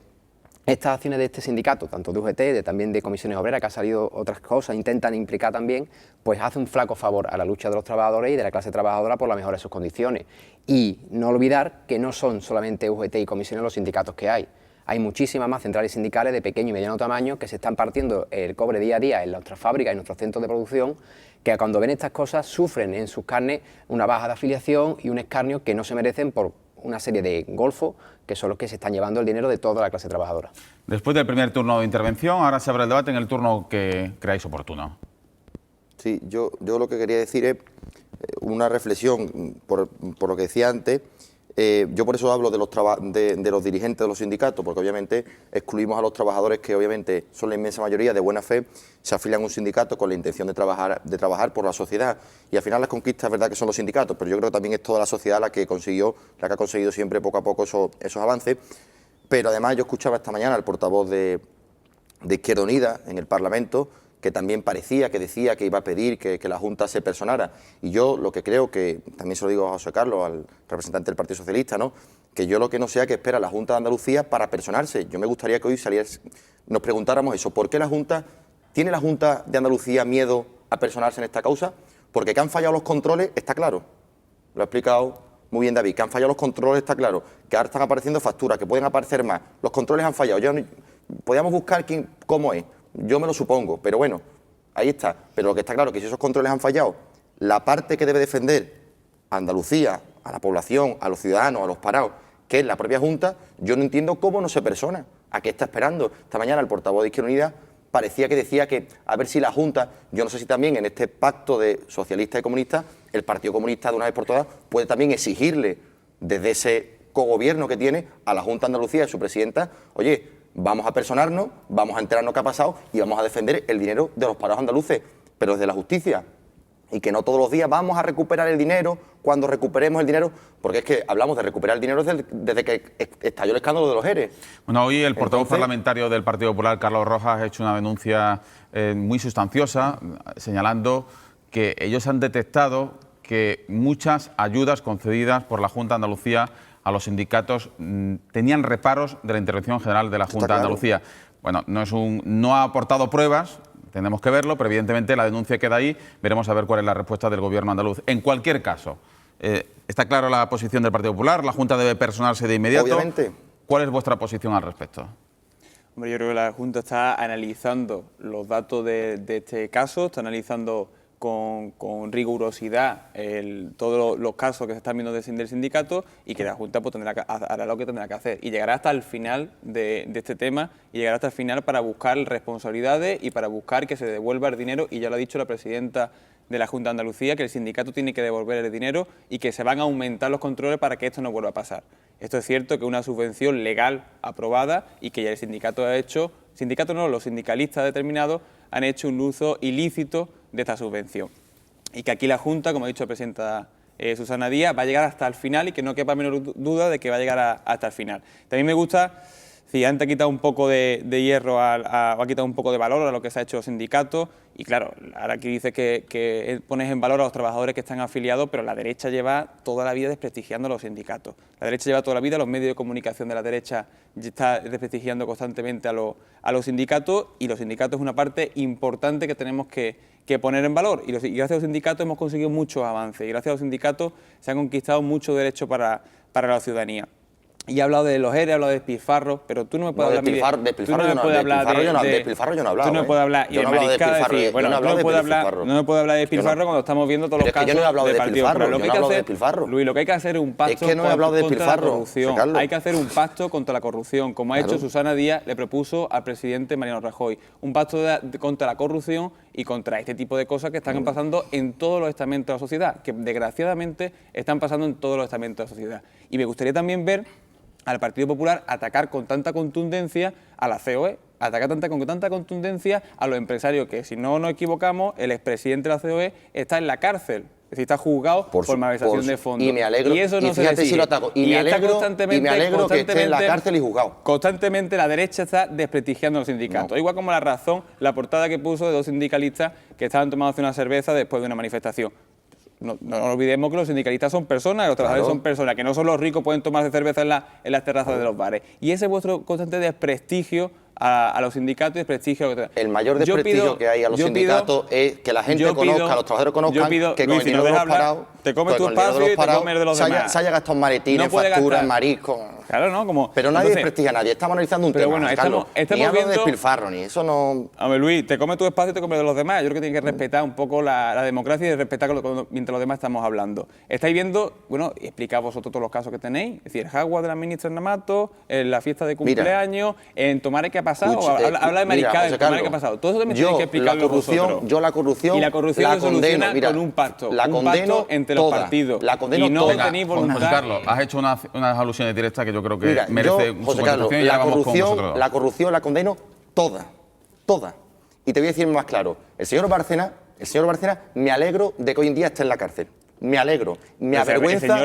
estas acciones de este sindicato, tanto de UGT, también de Comisiones Obreras, que ha salido otras cosas, intentan implicar también, pues hace un flaco favor a la lucha de los trabajadores y de la clase trabajadora por la mejora de sus condiciones. Y no olvidar que no son solamente UGT y Comisiones los sindicatos que hay. Hay muchísimas más centrales sindicales de pequeño y mediano tamaño que se están partiendo el cobre día a día en nuestras fábricas y nuestros centros de producción, que cuando ven estas cosas sufren en sus carnes una baja de afiliación y un escarnio que no se merecen por una serie de golfos que son los que se están llevando el dinero de toda la clase trabajadora. Después del primer turno de intervención, ahora se abre el debate en el turno que creáis oportuno. Sí, yo lo que quería decir es una reflexión por lo que decía antes. Yo por eso hablo de los dirigentes de los sindicatos, porque obviamente excluimos a los trabajadores que obviamente son la inmensa mayoría de buena fe, se afilian a un sindicato con la intención de trabajar por la sociedad, y al final las conquistas es verdad que son los sindicatos, pero yo creo que también es toda la sociedad la que ha conseguido siempre poco a poco esos avances. Pero además yo escuchaba esta mañana al portavoz de Izquierda Unida en el Parlamento, que también parecía que decía que iba a pedir que la Junta se personara. Y yo lo que creo, que también se lo digo a José Carlos, al representante del Partido Socialista, ¿no?, que yo lo que no sea que espera la Junta de Andalucía para personarse. Yo me gustaría que hoy nos preguntáramos eso. ¿Por qué tiene la Junta de Andalucía miedo a personarse en esta causa? Porque que han fallado los controles está claro. Lo ha explicado muy bien David. Que han fallado los controles está claro. Que ahora están apareciendo facturas, que pueden aparecer más. Los controles han fallado. Podríamos buscar cómo es. Yo me lo supongo, pero bueno, ahí está. Pero lo que está claro es que si esos controles han fallado, la parte que debe defender a Andalucía, a la población, a los ciudadanos, a los parados, que es la propia Junta, yo no entiendo cómo no se persona. ¿A qué está esperando? Esta mañana el portavoz de Izquierda Unida parecía que decía que a ver si la Junta, yo no sé si también en este pacto de socialistas y comunistas, el Partido Comunista de una vez por todas puede también exigirle desde ese cogobierno que tiene a la Junta de Andalucía y su presidenta, oye, vamos a personarnos, vamos a enterarnos qué ha pasado y vamos a defender el dinero de los parados andaluces, pero desde la justicia. Y que no todos los días vamos a recuperar el dinero, cuando recuperemos el dinero, porque es que hablamos de recuperar el dinero desde que estalló el escándalo de los ERE. Bueno, hoy el portavoz parlamentario del Partido Popular, Carlos Rojas, ha hecho una denuncia muy sustanciosa, señalando que ellos han detectado que muchas ayudas concedidas por la Junta de Andalucía a los sindicatos tenían reparos de la intervención general de la Junta de Andalucía. Bueno, no ha aportado pruebas. Tenemos que verlo, pero evidentemente la denuncia queda ahí. Veremos a ver cuál es la respuesta del Gobierno andaluz. En cualquier caso, está clara la posición del Partido Popular. La Junta debe personarse de inmediato. Obviamente. ¿Cuál es vuestra posición al respecto? Hombre, yo creo que la Junta está analizando los datos de este caso, está analizando con rigurosidad todos los casos que se están viendo del sindicato, y que la Junta pues, hará lo que tendrá que hacer y llegará hasta el final de este tema, y llegará hasta el final para buscar responsabilidades y para buscar que se devuelva el dinero, y ya lo ha dicho la presidenta de la Junta de Andalucía, que el sindicato tiene que devolver el dinero y que se van a aumentar los controles para que esto no vuelva a pasar. Esto es cierto que es una subvención legal aprobada y que ya el sindicato ha hecho, los sindicalistas determinados han hecho un uso ilícito de esta subvención. Y que aquí la Junta, como ha dicho la presidenta Susana Díaz, va a llegar hasta el final y que no quepa menor duda de que va a llegar hasta el final. También me gusta, si antes ha quitado un poco de hierro, ha quitado un poco de valor a lo que se ha hecho los sindicatos, y claro, ahora aquí dice que pones en valor a los trabajadores que están afiliados, pero la derecha lleva toda la vida desprestigiando a los sindicatos. La derecha lleva toda la vida, los medios de comunicación de la derecha está desprestigiando constantemente a los sindicatos, y los sindicatos es una parte importante que tenemos que poner en valor, y gracias a los sindicatos hemos conseguido muchos avances, y gracias a los sindicatos se han conquistado muchos derechos para la ciudadanía. Y he hablado de los ERE, he hablado de despilfarros, pero tú no me puedes hablar... De despilfarro yo no he hablado. Tú no puedes hablar y de mariscada, decir, bueno, no me puedes hablar de despilfarro cuando estamos viendo todos los casos del Partido Popular. Lo que hay que hacer, Luis, lo que hay que hacer es un pacto contra la corrupción. Hay que hacer un pacto contra la corrupción, como ha hecho Susana Díaz, le propuso al presidente Mariano Rajoy. Un pacto contra la corrupción y contra este tipo de cosas que están pasando en todos los estamentos de la sociedad, que desgraciadamente están pasando en todos los estamentos de la sociedad. Y me gustaría también ver al Partido Popular atacar con tanta contundencia a la COE, atacar con tanta contundencia a los empresarios, que si no nos equivocamos, el expresidente de la COE está en la cárcel. Es decir, está juzgado por malversación de fondos. Y me alegro, y eso no se si lo ataco. Y me alegro que esté en la cárcel y juzgado. Constantemente la derecha está desprestigiando a los sindicatos. No. Igual como La Razón, la portada que puso de dos sindicalistas que estaban tomando una cerveza después de una manifestación. No olvidemos que los sindicalistas son personas, los trabajadores son personas, que no solo los ricos pueden tomarse cerveza en las terrazas de los bares. Y ese es vuestro constante desprestigio a los sindicatos y desprestigio... El mayor desprestigio que hay a los sindicatos es que la gente conozca, a los trabajadores conozcan que con el dinero de los parados... Te comes tu espacio y te comes de los demás. Se haya gastado maletines, facturas, mariscos... Claro, ¿no? Como, pero nadie desprestigia a nadie, estamos analizando un tema, bueno, Carlos, ni hablo de despilfarro, ni eso no... A ver, Luis, te comes tu espacio y te comes de los demás. Yo creo que tienes que respetar un poco la democracia y respetar mientras los demás estamos hablando. Estáis viendo, bueno, explicad vosotros todos los casos que tenéis, es decir, el jaguar de la ministra Namato, en la fiesta de cumpleaños, en Tomares ¿qué ha pasado? Habla de mariscada, en Tomares ¿qué ha pasado? Todo eso también tenéis que explicarlo vosotros. Yo la corrupción la condeno, mira, con un pacto, entre los partidos. La condeno y no toda. tenéis voluntad. José Carlos, has hecho unas alusiones directas que yo creo que merece José Carlos, la corrupción la condeno toda. Y te voy a decir más claro. El señor Bárcena, me alegro de que hoy en día esté en la cárcel. Me alegro. Me avergüenza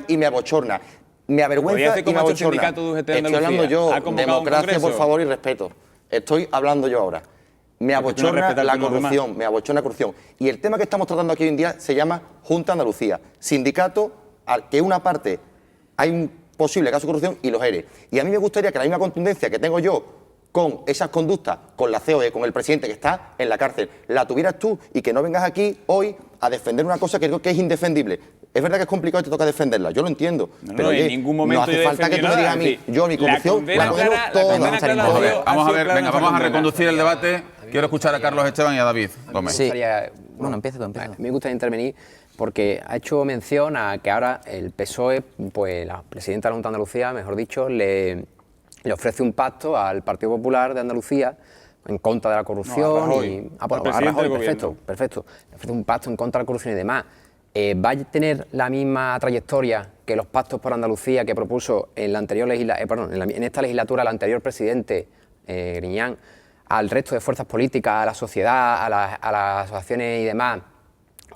y me abochorna. Me avergüenza y me abochorna. Estoy hablando yo, democracia, por favor, y respeto. Estoy hablando yo ahora. Me abochorna la corrupción, Y el tema que estamos tratando aquí hoy en día se llama Junta de Andalucía. Sindicato al que una parte hay un posible caso de corrupción y los ERE. Y a mí me gustaría que la misma contundencia que tengo yo con esas conductas, con la COE, con el presidente que está en la cárcel, la tuvieras tú y que no vengas aquí hoy a defender una cosa que creo que es indefendible. Es verdad que es complicado y te toca defenderla, yo lo entiendo. Pero en ningún momento no hace falta que tú me digas a mí, yo mi corrupción la condeno toda. Vamos a reconducir el debate. Quiero escuchar a Carlos Esteban y a David Gómez. Sí. Bueno, empieza tú. Me gusta intervenir porque ha hecho mención a que ahora el PSOE, pues la presidenta de la Junta de Andalucía, mejor dicho, le ofrece un pacto al Partido Popular de Andalucía en contra de la corrupción. Rajoy. Rajoy, perfecto. Le ofrece un pacto en contra de la corrupción y demás. ¿va a tener la misma trayectoria que los pactos por Andalucía que propuso en la anterior en esta legislatura el anterior presidente Griñán al resto de fuerzas políticas, a la sociedad, a las asociaciones y demás,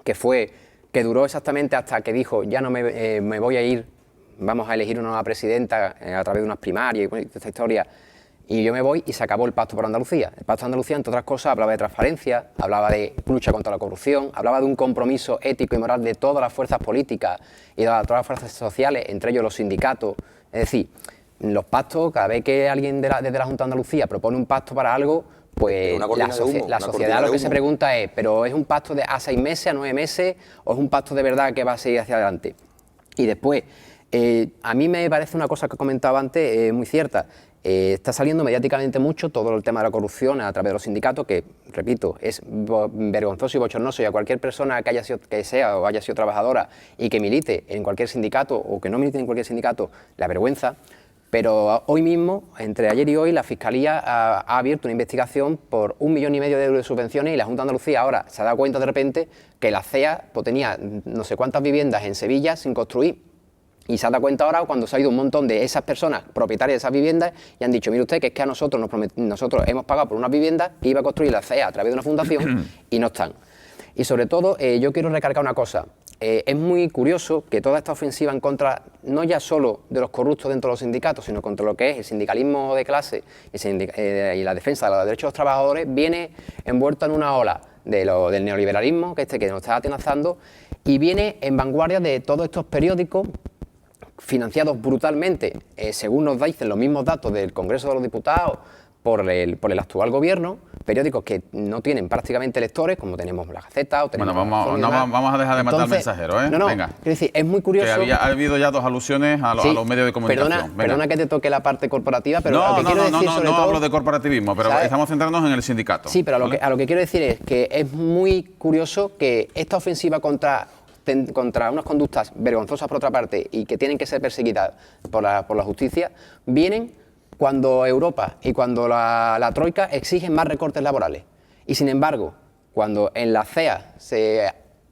que duró exactamente hasta que dijo ya no me voy a ir, vamos a elegir una nueva presidenta a través de unas primarias y esta historia, y yo me voy, y se acabó el Pacto por Andalucía? El Pacto de Andalucía, entre otras cosas, hablaba de transparencia, hablaba de lucha contra la corrupción, hablaba de un compromiso ético y moral de todas las fuerzas políticas y de todas las fuerzas sociales, entre ellos los sindicatos. Es decir, los pactos, cada vez que alguien desde la Junta de Andalucía propone un pacto para algo, pues la sociedad lo que se pregunta es, ¿pero es un pacto de a 6 meses, a 9 meses, o es un pacto de verdad que va a seguir hacia adelante? Y después, a mí me parece una cosa que comentaba antes muy cierta. Está saliendo mediáticamente mucho todo el tema de la corrupción a través de los sindicatos, que, repito, es vergonzoso y bochornoso, y a cualquier persona que sea o haya sido trabajadora y que milite en cualquier sindicato o que no milite en cualquier sindicato, la vergüenza. Pero hoy mismo, entre ayer y hoy, la Fiscalía ha abierto una investigación por 1,5 millones de euros de subvenciones, y la Junta de Andalucía ahora se ha dado cuenta de repente que la CEA pues, tenía no sé cuántas viviendas en Sevilla sin construir. Y se ha dado cuenta ahora cuando se ha ido un montón de esas personas propietarias de esas viviendas y han dicho, mire usted, que es que a nosotros hemos pagado por unas viviendas que iba a construir la CEA a través de una fundación y no están. Y sobre todo, yo quiero recargar una cosa. Es muy curioso que toda esta ofensiva en contra, no ya solo de los corruptos dentro de los sindicatos, sino contra lo que es el sindicalismo de clase y la defensa de los derechos de los trabajadores, viene envuelta en una ola del neoliberalismo que nos está atenazando, y viene en vanguardia de todos estos periódicos financiados brutalmente, según nos dicen los mismos datos del Congreso de los Diputados, por el actual gobierno, periódicos que no tienen prácticamente lectores, como tenemos La Gaceta o tenemos... Bueno, vamos a dejar de matar al mensajero, ¿eh? No, venga. Quiero decir, es muy curioso... Que ha habido ya 2 alusiones a los medios de comunicación. Perdona que te toque la parte corporativa, pero no, lo que quiero decir sobre todo... No hablo de corporativismo, pero ¿sabes? Estamos centrándonos en el sindicato. Sí, pero ¿vale? a lo que quiero decir es que es muy curioso que esta ofensiva contra unas conductas vergonzosas por otra parte y que tienen que ser perseguidas por la justicia, vienen cuando Europa y cuando la Troika exigen más recortes laborales. Y sin embargo, cuando en la CEA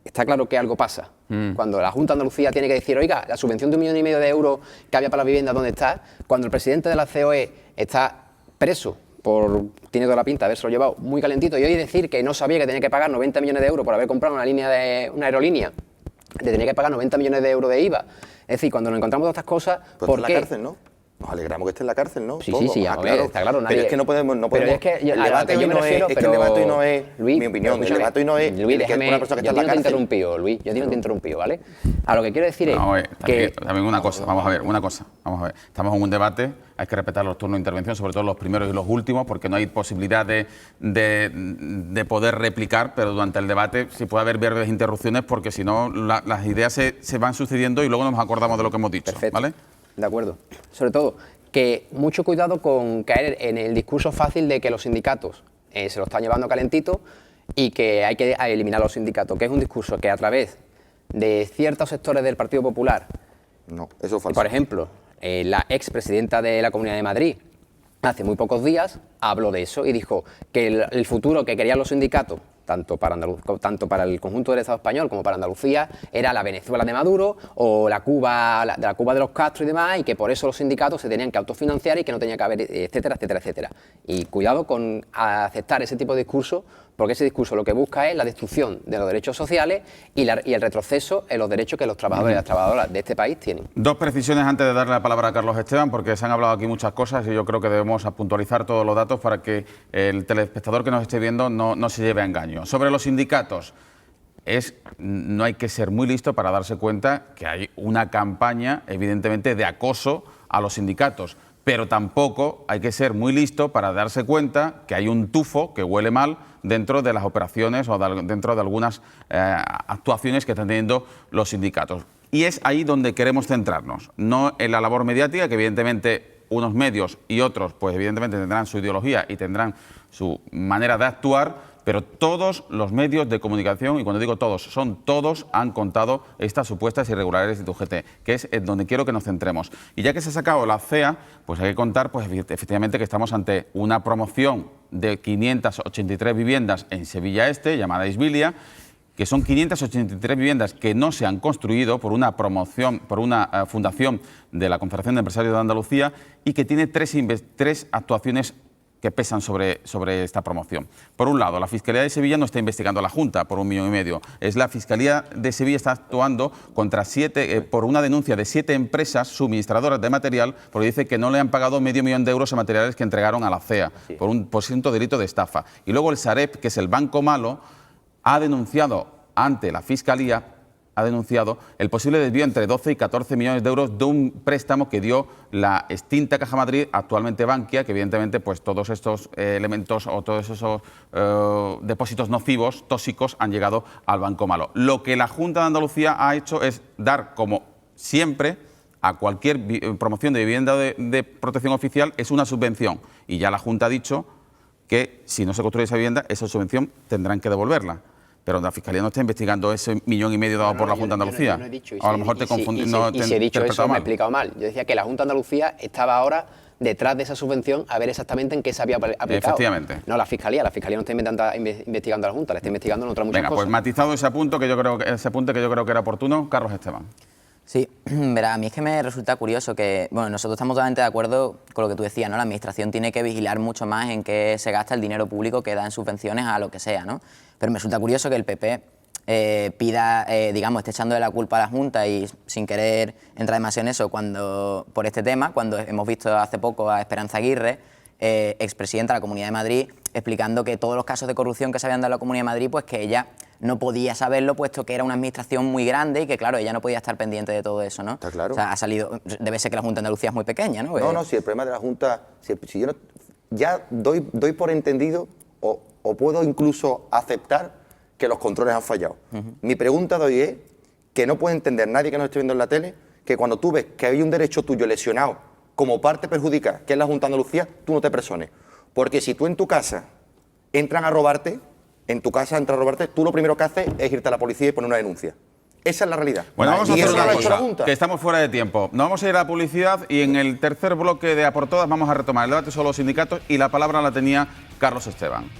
está claro que algo pasa, cuando la Junta de Andalucía tiene que decir, oiga, la subvención de 1,5 millones de euros que había para la vivienda, ¿dónde está? Cuando el presidente de la COE está preso, tiene toda la pinta de haberse lo llevado muy calentito, y hoy decir que no sabía que tenía que pagar 90 millones de euros por haber comprado una aerolínea, le tenía que pagar 90 millones de euros de IVA. Es decir, cuando nos encontramos todas estas cosas, pues ¿por está qué? En la cárcel, ¿no? Nos alegramos que esté en la cárcel, ¿no? Sí, Todo. sí, Claro. está claro. Nadie... Pero es que no podemos... Pero es que el debate hoy no es... Es que el debate hoy no es... Luis, mi opinión, el debate hoy no es... Luis, que déjame... una persona que yo está en la no te he cárcel... interrumpido, Luis. Yo no te he interrumpido, ¿vale? A lo que quiero decir es que... También una cosa, vamos a ver, Vamos a ver. Estamos en un debate, hay que respetar los turnos de intervención, sobre todo los primeros y los últimos, porque no hay posibilidad de poder replicar, pero durante el debate sí puede haber breves interrupciones, porque si no las ideas se van sucediendo y luego nos acordamos de lo que hemos dicho. Perfecto. ¿Vale? De acuerdo. Sobre todo, que mucho cuidado con caer en el discurso fácil de que los sindicatos se lo están llevando calentito y que hay que eliminar los sindicatos, que es un discurso que a través de ciertos sectores del Partido Popular, No, eso es falso. por ejemplo, la expresidenta de la Comunidad de Madrid, hace muy pocos días habló de eso y dijo que el futuro que querían los sindicatos, tanto para el conjunto del Estado español como para Andalucía, era la Venezuela de Maduro o la Cuba de los Castro y demás, y que por eso los sindicatos se tenían que autofinanciar y que no tenía que haber, etcétera, etcétera, etcétera. Y cuidado con aceptar ese tipo de discurso, porque ese discurso lo que busca es la destrucción de los derechos sociales y el retroceso en los derechos que los trabajadores y las trabajadoras de este país tienen. 2 precisiones antes de darle la palabra a Carlos Esteban, porque se han hablado aquí muchas cosas y yo creo que debemos puntualizar todos los datos para que el telespectador que nos esté viendo no se lleve a engaño. Sobre los sindicatos, no hay que ser muy listo para darse cuenta que hay una campaña, evidentemente, de acoso a los sindicatos, pero tampoco hay que ser muy listo para darse cuenta que hay un tufo que huele mal dentro de las operaciones o dentro de algunas actuaciones que están teniendo los sindicatos. Y es ahí donde queremos centrarnos, no en la labor mediática, que evidentemente unos medios y otros, pues evidentemente tendrán su ideología y tendrán su manera de actuar, pero todos los medios de comunicación, y cuando digo todos, son todos, han contado estas supuestas irregularidades de UGT, que es en donde quiero que nos centremos. Y ya que se ha sacado la CEA, pues hay que contar, pues efectivamente, que estamos ante una promoción de 583 viviendas en Sevilla Este, llamada Isbilia, que son 583 viviendas que no se han construido por una promoción, por una fundación de la Confederación de Empresarios de Andalucía, y que tiene tres actuaciones que pesan sobre esta promoción. Por un lado, la Fiscalía de Sevilla no está investigando a la Junta por 1,5 millones. Es la Fiscalía de Sevilla está actuando contra por una denuncia de 7 empresas suministradoras de material, porque dice que no le han pagado medio millón de euros en materiales que entregaron a la CEA, por un presunto delito de estafa. Y luego el Sareb, que es el banco malo, ha denunciado ante la Fiscalía el posible desvío entre 12 y 14 millones de euros de un préstamo que dio la extinta Caja Madrid, actualmente Bankia, que evidentemente pues todos estos elementos o todos esos depósitos nocivos, tóxicos, han llegado al banco malo. Lo que la Junta de Andalucía ha hecho es dar, como siempre, a cualquier promoción de vivienda de protección oficial es una subvención. Y ya la Junta ha dicho que si no se construye esa vivienda, esa subvención tendrán que devolverla. Pero la Fiscalía no está investigando ese 1,5 millones dado por la Junta de Andalucía. Yo no he dicho, a lo mejor te confundí. Y si he dicho eso, me he explicado mal. Yo decía que la Junta de Andalucía estaba ahora detrás de esa subvención a ver exactamente en qué se había aplicado. Efectivamente. No, la Fiscalía no está investigando a la Junta, la está investigando en otras muchas Venga, cosas. pues matizado ese apunte que yo creo que era oportuno, Carlos Esteban. Sí, verá, a mí es que me resulta curioso que, bueno, nosotros estamos totalmente de acuerdo con lo que tú decías, ¿no? La Administración tiene que vigilar mucho más en qué se gasta el dinero público que da en subvenciones a lo que sea, ¿no? Pero me resulta curioso que el PP pida, digamos, esté echando de la culpa a la Junta y sin querer entrar demasiado en eso por este tema, cuando hemos visto hace poco a Esperanza Aguirre, expresidenta de la Comunidad de Madrid, explicando que todos los casos de corrupción que se habían dado en la Comunidad de Madrid, pues que ella no podía saberlo, puesto que era una administración muy grande y que, claro, ella no podía estar pendiente de todo eso, ¿no? Está claro. O sea, debe ser que la Junta de Andalucía es muy pequeña, ¿no? No, si el problema de la Junta, si yo no, ya doy por entendido o puedo incluso aceptar que los controles han fallado. Mi pregunta de hoy es que no puede entender nadie que nos esté viendo en la tele que cuando tú ves que hay un derecho tuyo lesionado como parte perjudicada, que es la Junta de Andalucía, tú no te persones. Porque si tú en tu casa entran a robarte, tú lo primero que haces es irte a la policía y poner una denuncia. Esa es la realidad. Bueno, vamos a hacer una cosa, Junta. que estamos fuera de tiempo. Nos vamos a ir a la publicidad y en el tercer bloque de A por Todas vamos a retomar el debate sobre los sindicatos y la palabra la tenía Carlos Esteban.